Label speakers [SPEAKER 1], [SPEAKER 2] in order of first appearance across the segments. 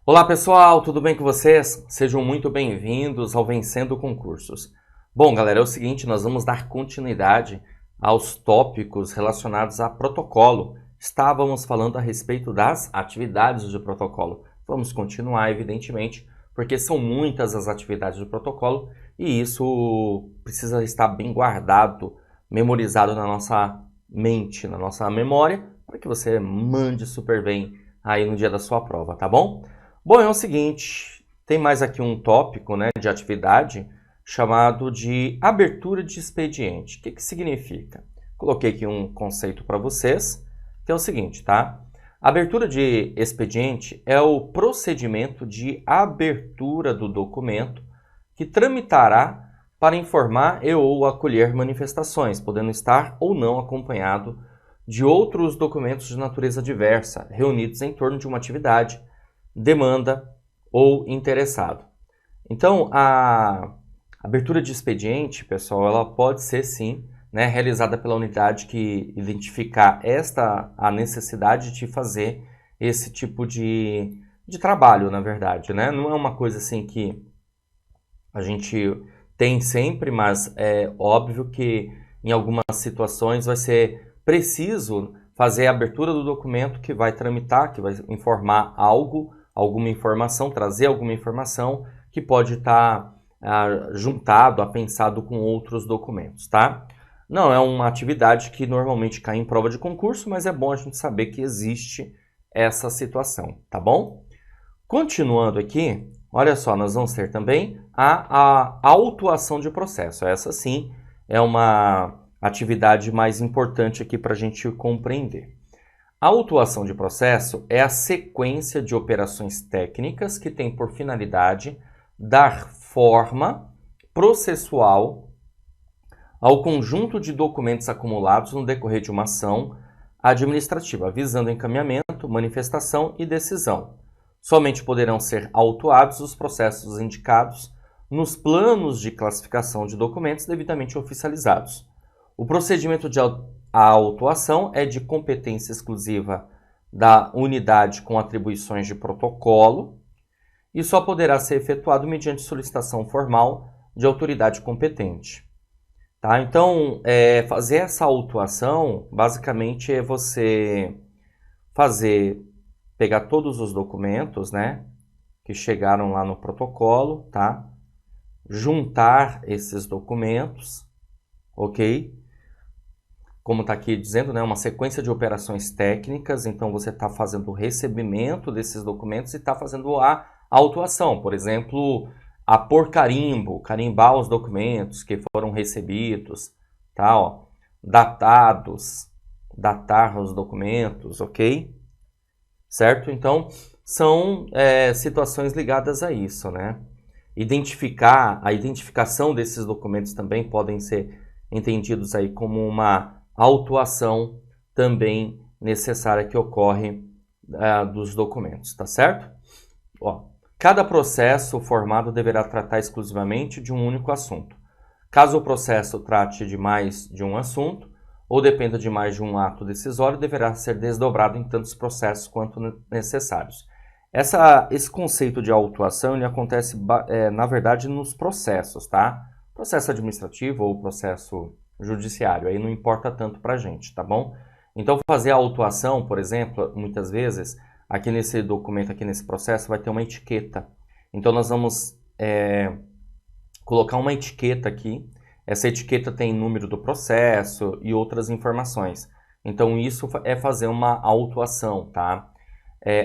[SPEAKER 1] Olá pessoal, tudo bem com vocês? Sejam muito bem-vindos ao Vencendo Concursos. Bom, galera, é o seguinte, nós vamos dar continuidade aos tópicos relacionados a protocolo. Estávamos falando a respeito das atividades de protocolo. Vamos continuar, evidentemente, porque são muitas as atividades de protocolo e isso precisa estar bem guardado, memorizado na nossa mente, na nossa memória, para que você mande super bem aí no dia da sua prova, tá bom? Bom, é o seguinte, tem mais aqui um tópico, né, de atividade chamado de abertura de expediente. O que significa? Coloquei aqui um conceito para vocês, que é o seguinte, tá? Abertura de expediente é o procedimento de abertura do documento que tramitará para informar e ou acolher manifestações, podendo estar ou não acompanhado de outros documentos de natureza diversa, reunidos em torno de uma atividade, demanda ou interessado. Então, a abertura de expediente, pessoal, ela pode ser sim, né, realizada pela unidade que identificar a necessidade de fazer esse tipo de trabalho, na verdade, né? Não é uma coisa assim que a gente tem sempre, mas é óbvio que em algumas situações vai ser preciso fazer a abertura do documento que vai tramitar, que vai informar algo, alguma informação, trazer alguma informação que pode estar juntado, apensado com outros documentos, tá? Não é uma atividade que normalmente cai em prova de concurso, mas é bom a gente saber que existe essa situação, tá bom? Continuando aqui, olha só, nós vamos ter também a autuação de processo. Essa sim é uma atividade mais importante aqui para a gente compreender. A autuação de processo é a sequência de operações técnicas que tem por finalidade dar forma processual ao conjunto de documentos acumulados no decorrer de uma ação administrativa, visando encaminhamento, manifestação e decisão. Somente poderão ser autuados os processos indicados nos planos de classificação de documentos devidamente oficializados. O procedimento de autuação é de competência exclusiva da unidade com atribuições de protocolo e só poderá ser efetuado mediante solicitação formal de autoridade competente. Tá? Então, fazer essa autuação, basicamente, é você pegar todos os documentos, né, que chegaram lá no protocolo, tá? Juntar esses documentos, ok? Como está aqui dizendo, né, uma sequência de operações técnicas, então você está fazendo o recebimento desses documentos e está fazendo a autuação, por exemplo, por carimbo, carimbar os documentos que foram recebidos, tá, ó, datar os documentos, ok? Certo? Então, são situações ligadas a isso, né? A identificação desses documentos também podem ser entendidos aí como uma autuação também necessária que ocorre dos documentos, tá certo? Ó, cada processo formado deverá tratar exclusivamente de um único assunto. Caso o processo trate de mais de um assunto, ou dependa de mais de um ato decisório, deverá ser desdobrado em tantos processos quanto necessários. Esse conceito de autuação ele acontece, na verdade, nos processos, tá? Processo administrativo ou processo judiciário, aí não importa tanto para a gente, tá bom? Então, fazer a autuação, por exemplo, muitas vezes, aqui nesse documento, aqui nesse processo, vai ter uma etiqueta. Então, nós vamos colocar uma etiqueta aqui. Essa etiqueta tem número do processo e outras informações. Então, isso é fazer uma autuação, tá?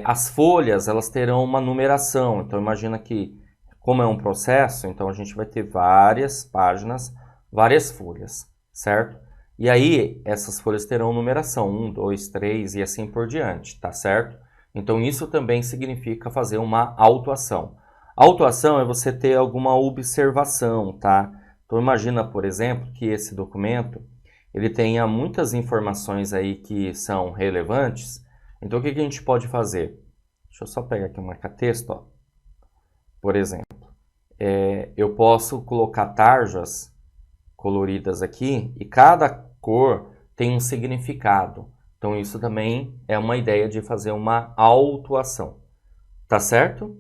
[SPEAKER 1] As folhas, elas terão uma numeração. Então, imagina que, como é um processo, então a gente vai ter várias páginas, várias folhas, certo? E aí, essas folhas terão numeração, 1, 2, 3 e assim por diante, tá certo? Então, isso também significa fazer uma autuação. Autuação é você ter alguma observação, tá? Então, imagina, por exemplo, que esse documento ele tenha muitas informações aí que são relevantes. Então, o que a gente pode fazer? Deixa eu só pegar aqui um marca-texto, ó. Por exemplo, eu posso colocar tarjas coloridas aqui e cada cor tem um significado. Então, isso também é uma ideia de fazer uma autuação. Tá certo?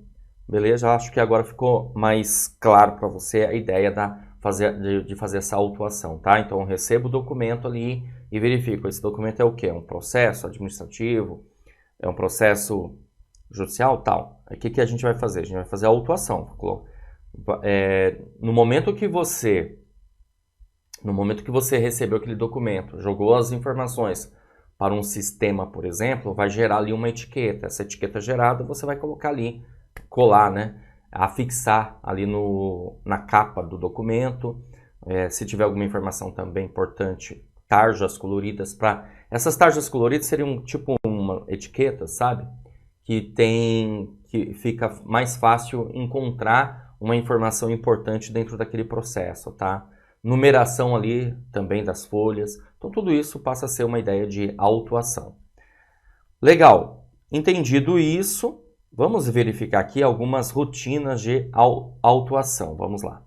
[SPEAKER 1] Beleza? Acho que agora ficou mais claro para você a ideia de fazer essa autuação, tá? Então, eu recebo o documento ali e verifico. Esse documento é o quê? É um processo administrativo? É um processo judicial? Tal. Aí, o que a gente vai fazer? A gente vai fazer a autuação. No momento que você recebeu aquele documento, jogou as informações para um sistema, por exemplo, vai gerar ali uma etiqueta. Essa etiqueta gerada você vai colocar ali, colar, né? Afixar ali na capa do documento. Se tiver alguma informação também importante, tarjas coloridas. Essas tarjas coloridas seriam tipo uma etiqueta, sabe? Que fica mais fácil encontrar uma informação importante dentro daquele processo, tá? Numeração ali também das folhas. Então, tudo isso passa a ser uma ideia de autuação. Legal. Entendido isso, vamos verificar aqui algumas rotinas de autuação. Vamos lá.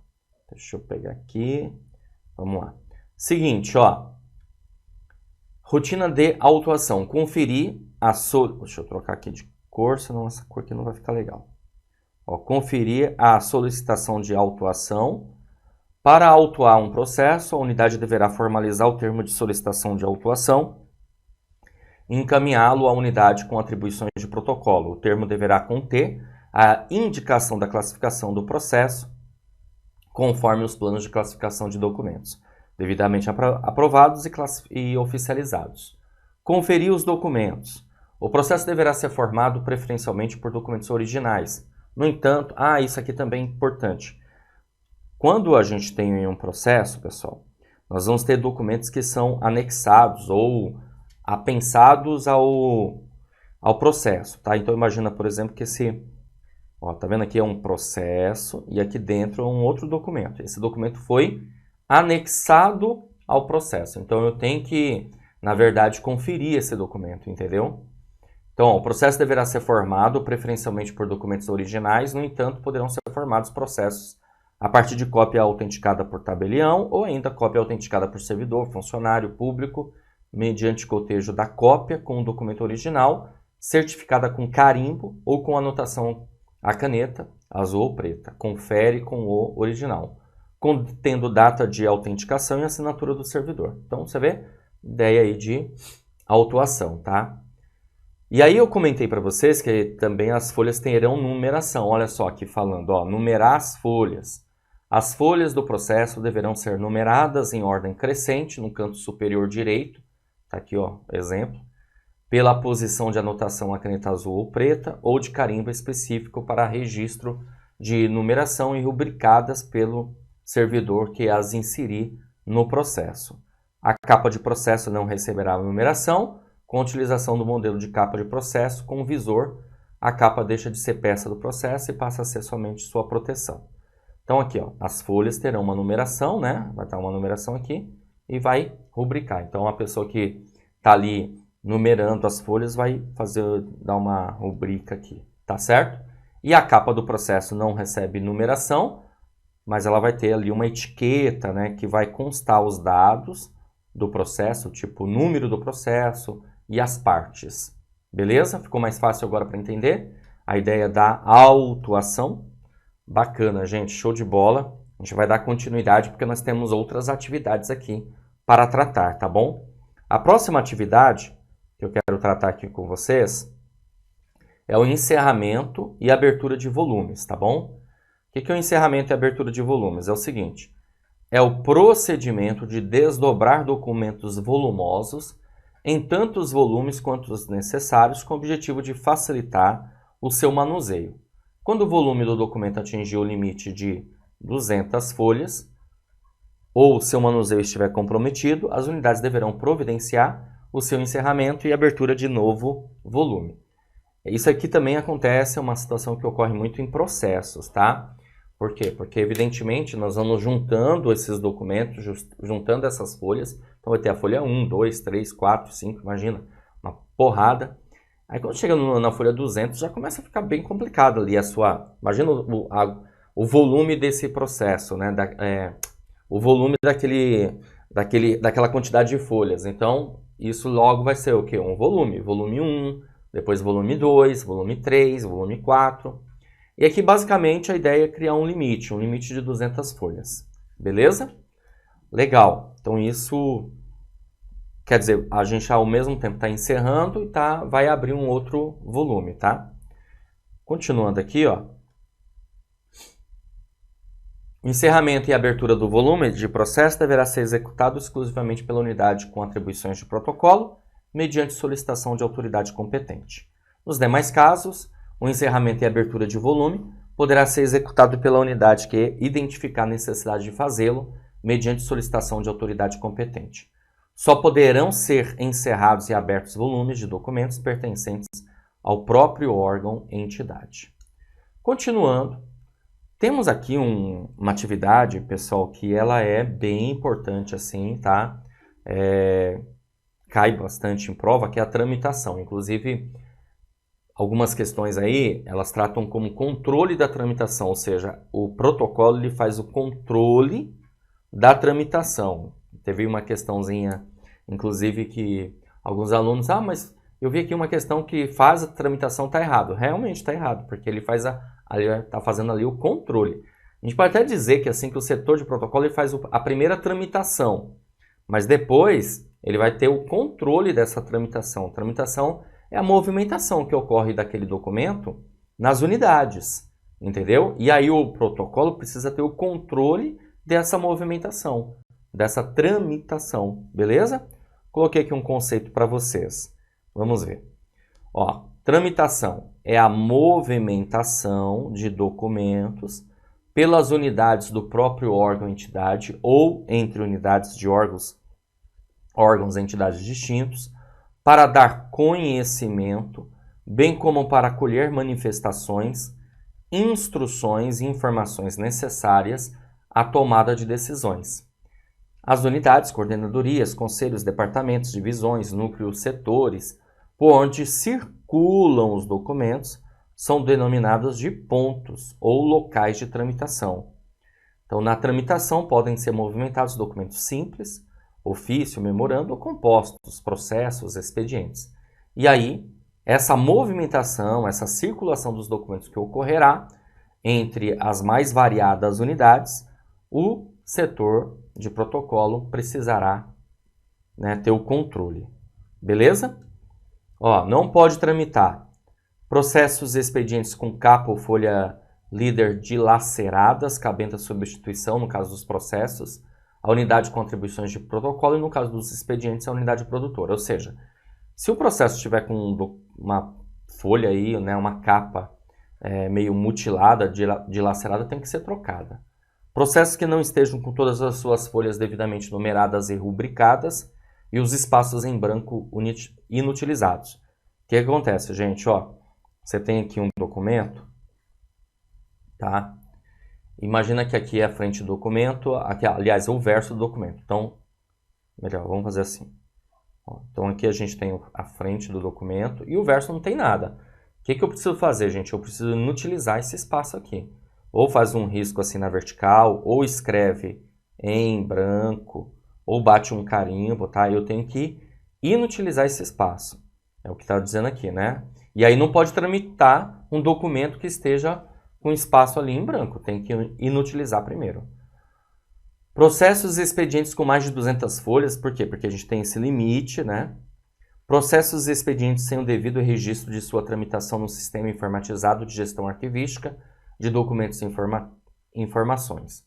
[SPEAKER 1] Deixa eu pegar aqui. Vamos lá. Seguinte, ó. Rotina de autuação. Conferir a Deixa eu trocar aqui de cor, senão essa cor aqui não vai ficar legal. Ó, conferir a solicitação de autuação. Para autuar um processo, a unidade deverá formalizar o termo de solicitação de autuação e encaminhá-lo à unidade com atribuições de protocolo. O termo deverá conter a indicação da classificação do processo, conforme os planos de classificação de documentos, devidamente aprovados e oficializados. Conferir os documentos. O processo deverá ser formado preferencialmente por documentos originais. No entanto, isso aqui também é importante. Quando a gente tem um processo, pessoal, nós vamos ter documentos que são anexados ou apensados ao processo, tá? Então, imagina, por exemplo, que tá vendo aqui é um processo e aqui dentro é um outro documento. Esse documento foi anexado ao processo. Então, eu tenho que, na verdade, conferir esse documento, entendeu? Então, o processo deverá ser formado preferencialmente por documentos originais, no entanto, poderão ser formados processos a partir de cópia autenticada por tabelião ou ainda cópia autenticada por servidor, funcionário público, mediante cotejo da cópia com o documento original, certificada com carimbo ou com anotação à caneta, azul ou preta. Confere com o original, contendo data de autenticação e assinatura do servidor. Então, você vê, ideia aí de autuação, tá? E aí eu comentei para vocês que também as folhas terão numeração. Olha só aqui falando, ó, numerar as folhas. As folhas do processo deverão ser numeradas em ordem crescente no canto superior direito, tá aqui, ó, exemplo, pela posição de anotação a caneta azul ou preta ou de carimbo específico para registro de numeração e rubricadas pelo servidor que as inserir no processo. A capa de processo não receberá numeração. Com a utilização do modelo de capa de processo com visor, a capa deixa de ser peça do processo e passa a ser somente sua proteção. Então aqui, ó, as folhas terão uma numeração, né? Vai estar uma numeração aqui e vai rubricar. Então a pessoa que está ali numerando as folhas vai dar uma rubrica aqui, tá certo? E a capa do processo não recebe numeração, mas ela vai ter ali uma etiqueta, né? Que vai constar os dados do processo, tipo o número do processo e as partes. Beleza? Ficou mais fácil agora para entender a ideia da autuação? Bacana, gente, show de bola. A gente vai dar continuidade porque nós temos outras atividades aqui para tratar, tá bom? A próxima atividade que eu quero tratar aqui com vocês é o encerramento e abertura de volumes, tá bom? O que é o encerramento e abertura de volumes? É o seguinte, é o procedimento de desdobrar documentos volumosos em tantos volumes quanto os necessários com o objetivo de facilitar o seu manuseio. Quando o volume do documento atingir o limite de 200 folhas ou seu manuseio estiver comprometido, as unidades deverão providenciar o seu encerramento e abertura de novo volume. Isso aqui também acontece, é uma situação que ocorre muito em processos, tá? Por quê? Porque, evidentemente, nós vamos juntando esses documentos, juntando essas folhas. Então, vai ter a folha 1, 2, 3, 4, 5, imagina, uma porrada. Aí, quando chega na folha 200, já começa a ficar bem complicado ali imagina o volume desse processo, né? O volume daquela quantidade de folhas. Então, isso logo vai ser o quê? Um volume. Volume 1, depois volume 2, volume 3, volume 4. E aqui, basicamente, a ideia é criar um limite de 200 folhas. Beleza? Legal. Então, isso quer dizer, a gente ao mesmo tempo está encerrando e vai abrir um outro volume, tá? Continuando aqui, ó. O encerramento e abertura do volume de processo deverá ser executado exclusivamente pela unidade com atribuições de protocolo, mediante solicitação de autoridade competente. Nos demais casos, o encerramento e abertura de volume poderá ser executado pela unidade que identificar a necessidade de fazê-lo, mediante solicitação de autoridade competente. Só poderão ser encerrados e abertos volumes de documentos pertencentes ao próprio órgão e entidade. Continuando, temos aqui uma atividade, pessoal, que ela é bem importante, assim, tá? Cai bastante em prova, que é a tramitação. Inclusive, algumas questões aí, elas tratam como controle da tramitação, ou seja, o protocolo ele faz o controle da tramitação. Teve uma questãozinha, inclusive, que alguns alunos, mas eu vi aqui uma questão que faz a tramitação, está errado. Realmente está errado, porque ele está fazendo ali o controle. A gente pode até dizer que assim que o setor de protocolo ele faz a primeira tramitação, mas depois ele vai ter o controle dessa tramitação. Tramitação é a movimentação que ocorre daquele documento nas unidades, entendeu? E aí o protocolo precisa ter o controle dessa movimentação, dessa tramitação, beleza? Coloquei aqui um conceito para vocês. Vamos ver. Ó, tramitação é a movimentação de documentos pelas unidades do próprio órgão ou entidade ou entre unidades de órgãos e entidades distintos para dar conhecimento, bem como para acolher manifestações, instruções e informações necessárias à tomada de decisões. As unidades, coordenadorias, conselhos, departamentos, divisões, núcleos, setores, por onde circulam os documentos, são denominados de pontos ou locais de tramitação. Então, na tramitação podem ser movimentados documentos simples, ofício, memorando ou compostos, processos, expedientes. E aí, essa movimentação, essa circulação dos documentos que ocorrerá entre as mais variadas unidades, o setor de protocolo precisará, ter o controle. Beleza? Ó, não pode tramitar processos e expedientes com capa ou folha líder dilaceradas, cabendo a substituição no caso dos processos, a unidade com atribuições de protocolo e no caso dos expedientes a unidade produtora. Ou seja, se o processo estiver com uma folha aí, uma capa meio mutilada, dilacerada, tem que ser trocada. Processos que não estejam com todas as suas folhas devidamente numeradas e rubricadas e os espaços em branco inutilizados. O que acontece, gente? Ó, você tem aqui um documento, tá? Imagina que aqui é a frente do documento, aqui, aliás, é o verso do documento. Então, melhor, vamos fazer assim. Ó, então aqui a gente tem a frente do documento e o verso não tem nada. O que eu preciso fazer, gente? Eu preciso inutilizar esse espaço aqui. Ou faz um risco assim na vertical, ou escreve em branco, ou bate um carimbo, tá? Eu tenho que inutilizar esse espaço. É o que está dizendo aqui, né? E aí não pode tramitar um documento que esteja com espaço ali em branco. Tem que inutilizar primeiro. Processos e expedientes com mais de 200 folhas. Por quê? Porque a gente tem esse limite, né? Processos e expedientes sem o devido registro de sua tramitação no sistema informatizado de gestão arquivística de documentos e informações.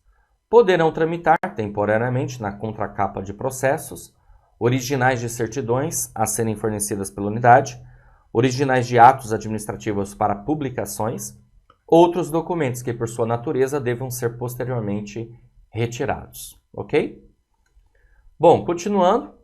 [SPEAKER 1] Poderão tramitar temporariamente na contracapa de processos, originais de certidões a serem fornecidas pela unidade, originais de atos administrativos para publicações, outros documentos que, por sua natureza, devam ser posteriormente retirados. Ok? Bom, continuando,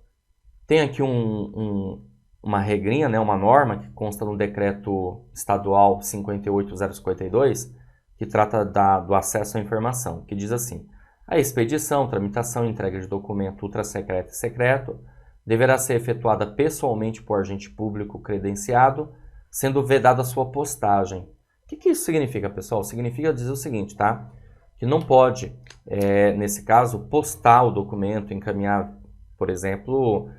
[SPEAKER 1] tem aqui uma regrinha, uma norma que consta no decreto estadual 58.052, que trata do acesso à informação, que diz assim: a expedição, tramitação e entrega de documento ultrasecreto e secreto deverá ser efetuada pessoalmente por agente público credenciado, sendo vedada a sua postagem. O que isso significa, pessoal? Significa dizer o seguinte, tá? Que não pode, nesse caso, postar o documento, encaminhar, por exemplo,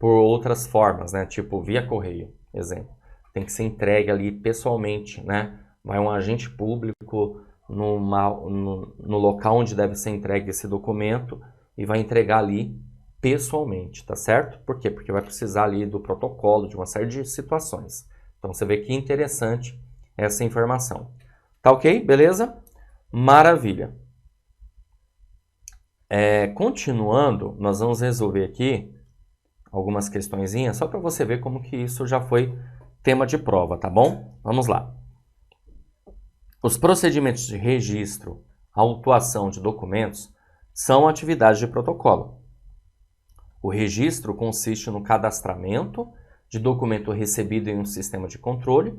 [SPEAKER 1] por outras formas, tipo via correio, exemplo. tem que ser entregue ali pessoalmente, né? Vai um agente público no local onde deve ser entregue esse documento e vai entregar ali pessoalmente, tá certo? Por quê? Porque vai precisar ali do protocolo, de uma série de situações. Então você vê que interessante essa informação. Tá ok? Beleza? Maravilha. Continuando, nós vamos resolver aqui algumas questõezinhas, só para você ver como que isso já foi tema de prova, tá bom? Vamos lá. Os procedimentos de registro, autuação de documentos são atividades de protocolo. O registro consiste no cadastramento de documento recebido em um sistema de controle,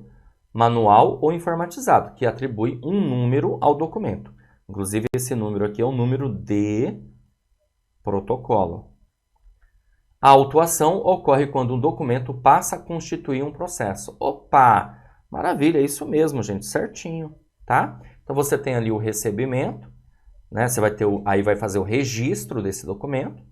[SPEAKER 1] manual ou informatizado, que atribui um número ao documento. Inclusive, esse número aqui é o número de protocolo. A autuação ocorre quando um documento passa a constituir um processo. Opa! Maravilha, é isso mesmo, gente, certinho, tá? Então, você tem ali o recebimento, né? Você vai ter aí vai fazer o registro desse documento,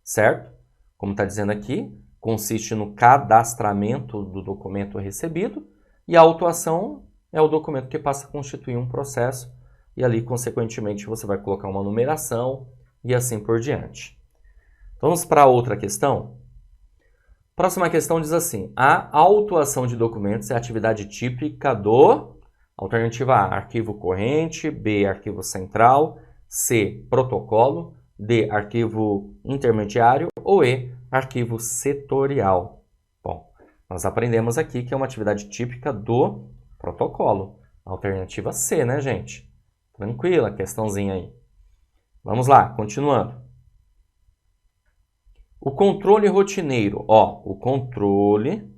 [SPEAKER 1] certo? Como está dizendo aqui, consiste no cadastramento do documento recebido, e a autuação é o documento que passa a constituir um processo, e ali, consequentemente, você vai colocar uma numeração e assim por diante. Vamos para outra questão? Próxima questão diz assim: a autuação de documentos é a atividade típica do... Alternativa A, arquivo corrente, B, arquivo central, C, protocolo, D, arquivo intermediário ou E, arquivo setorial. Bom, nós aprendemos aqui que é uma atividade típica do protocolo. Alternativa C, né, gente? Tranquila, questãozinha aí. Vamos lá, continuando. O controle rotineiro, o controle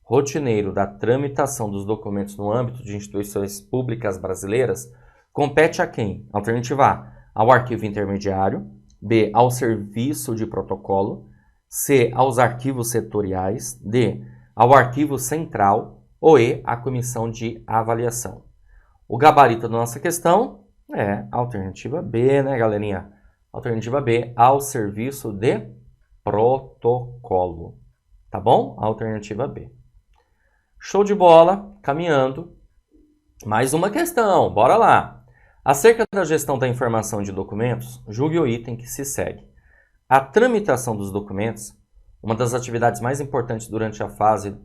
[SPEAKER 1] rotineiro da tramitação dos documentos no âmbito de instituições públicas brasileiras compete a quem? Alternativa A, ao arquivo intermediário, B, ao serviço de protocolo, C, aos arquivos setoriais, D, ao arquivo central ou E, à comissão de avaliação. O gabarito da nossa questão é a alternativa B, né, galerinha? Alternativa B, ao serviço de protocolo. Tá bom? Alternativa B. Show de bola, caminhando. Mais uma questão, bora lá. Acerca da gestão da informação de documentos, julgue o item que se segue. A tramitação dos documentos, uma das atividades mais importantes durante a fase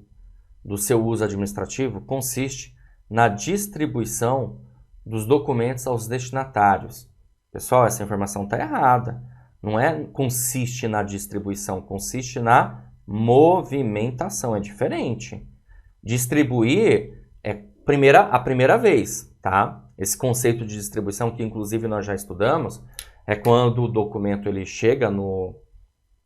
[SPEAKER 1] do seu uso administrativo, consiste na distribuição dos documentos aos destinatários. Pessoal, essa informação está errada. Não é consiste na distribuição, consiste na movimentação, é diferente. Distribuir é a primeira vez, tá? Esse conceito de distribuição, que inclusive nós já estudamos, é quando o documento ele chega no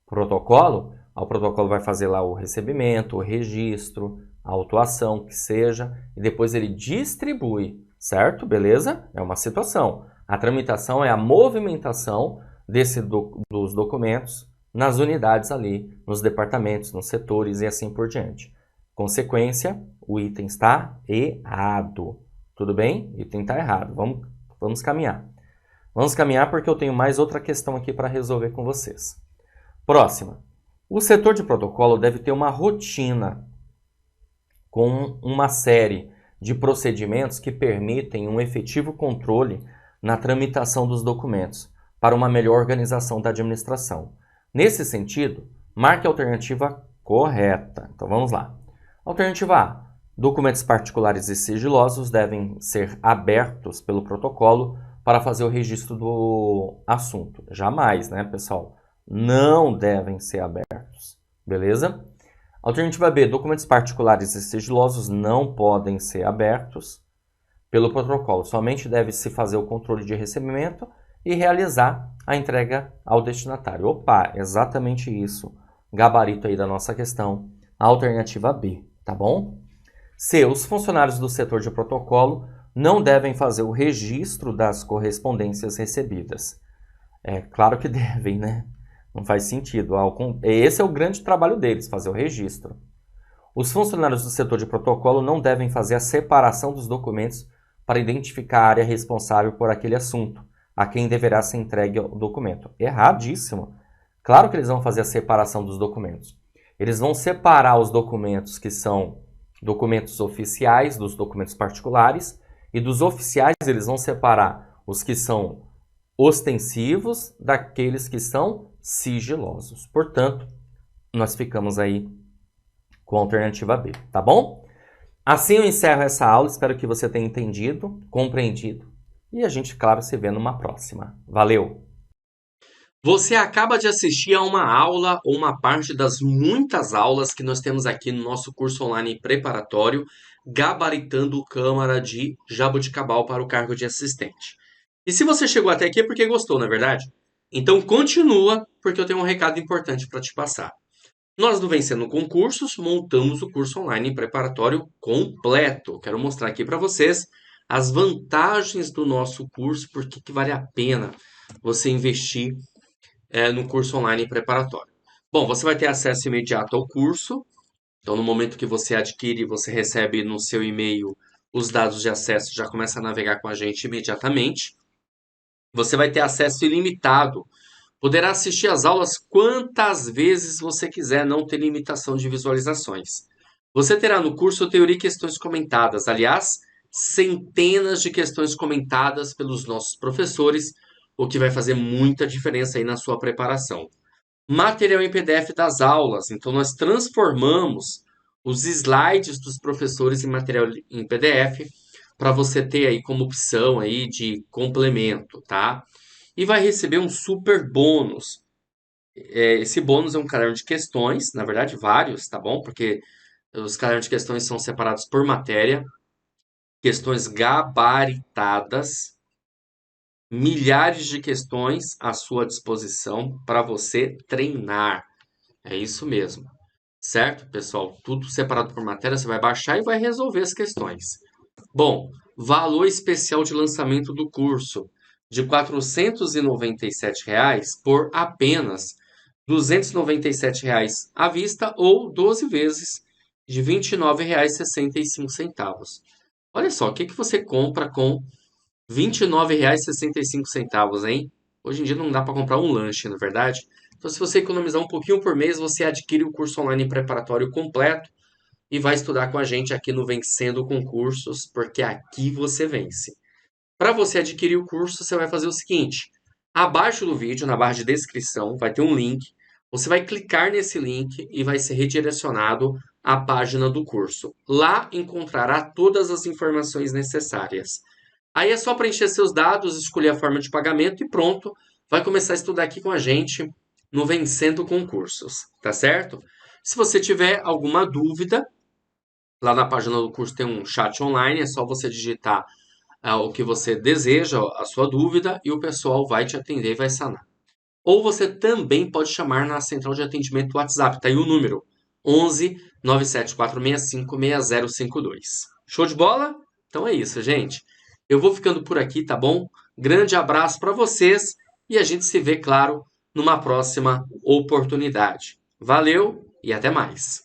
[SPEAKER 1] protocolo, o protocolo vai fazer lá o recebimento, o registro, a autuação, que seja, e depois ele distribui, certo? Beleza? É uma situação. A tramitação é a movimentação dos documentos nas unidades ali, nos departamentos, nos setores e assim por diante. Consequência, o item está errado. Tudo bem? O item está errado. Vamos caminhar. Vamos caminhar porque eu tenho mais outra questão aqui para resolver com vocês. Próxima. O setor de protocolo deve ter uma rotina com uma série de procedimentos que permitem um efetivo controle na tramitação dos documentos para uma melhor organização da administração. Nesse sentido, marque a alternativa correta. Então vamos lá. Alternativa A. Documentos particulares e sigilosos devem ser abertos pelo protocolo para fazer o registro do assunto. Jamais, né, pessoal? Não devem ser abertos. Beleza? Alternativa B. Documentos particulares e sigilosos não podem ser abertos pelo protocolo. Somente deve-se fazer o controle de recebimento e realizar a entrega ao destinatário. Opa, exatamente isso. Gabarito aí da nossa questão. Alternativa B, tá bom? C. Os funcionários do setor de protocolo não devem fazer o registro das correspondências recebidas. É claro que devem, né? Não faz sentido. Esse é o grande trabalho deles, fazer o registro. Os funcionários do setor de protocolo não devem fazer a separação dos documentos para identificar a área responsável por aquele assunto, a quem deverá ser entregue o documento. Erradíssimo. Claro que eles vão fazer a separação dos documentos. Eles vão separar os documentos que são documentos oficiais dos documentos particulares, e dos oficiais eles vão separar os que são ostensivos daqueles que são sigilosos. Portanto, nós ficamos aí com a alternativa B, tá bom? Assim eu encerro essa aula, espero que você tenha entendido, compreendido, e a gente, claro, se vê numa próxima. Valeu!
[SPEAKER 2] Você acaba de assistir a uma aula ou uma parte das muitas aulas que nós temos aqui no nosso curso online preparatório, Gabaritando Câmara de Jaboticabal para o cargo de assistente. E se você chegou até aqui é porque gostou, não é verdade? Então continua, porque eu tenho um recado importante para te passar. Nós do Vencendo Concursos montamos o curso online preparatório completo. Quero mostrar aqui para vocês as vantagens do nosso curso, por que vale a pena você investir no curso online preparatório. Bom, você vai ter acesso imediato ao curso. Então, no momento que você adquire, você recebe no seu e-mail os dados de acesso, já começa a navegar com a gente imediatamente. Você vai ter acesso ilimitado. Poderá assistir às aulas quantas vezes você quiser, não ter limitação de visualizações. Você terá no curso teoria e questões comentadas. Aliás, centenas de questões comentadas pelos nossos professores, o que vai fazer muita diferença aí na sua preparação. Material em PDF das aulas. Então, nós transformamos os slides dos professores em material em PDF para você ter aí como opção aí de complemento, tá? E vai receber um super bônus. Esse bônus é um caderno de questões, na verdade vários, tá bom? Porque os cadernos de questões são separados por matéria, questões gabaritadas, milhares de questões à sua disposição para você treinar. É isso mesmo, certo, pessoal? Tudo separado por matéria, você vai baixar e vai resolver as questões. Bom, valor especial de lançamento do curso de R$ 497 por apenas R$ 297 à vista ou 12 vezes de R$ 29,65. Olha só, o que você compra com R$ 29,65, hein? Hoje em dia não dá para comprar um lanche, na verdade. Então, se você economizar um pouquinho por mês, você adquire o curso online preparatório completo e vai estudar com a gente aqui no Vencendo Concursos, porque aqui você vence. Para você adquirir o curso, você vai fazer o seguinte: abaixo do vídeo, na barra de descrição, vai ter um link. Você vai clicar nesse link e vai ser redirecionado à página do curso. Lá encontrará todas as informações necessárias. Aí é só preencher seus dados, escolher a forma de pagamento e pronto. Vai começar a estudar aqui com a gente no Vencendo Concursos, tá certo? Se você tiver alguma dúvida, lá na página do curso tem um chat online, é só você digitar o que você deseja, a sua dúvida, e o pessoal vai te atender e vai sanar. Ou você também pode chamar na central de atendimento do WhatsApp, tá aí o número 11 97465 6052. Show de bola? Então é isso, gente. Eu vou ficando por aqui, tá bom? Grande abraço para vocês e a gente se vê, claro, numa próxima oportunidade. Valeu e até mais!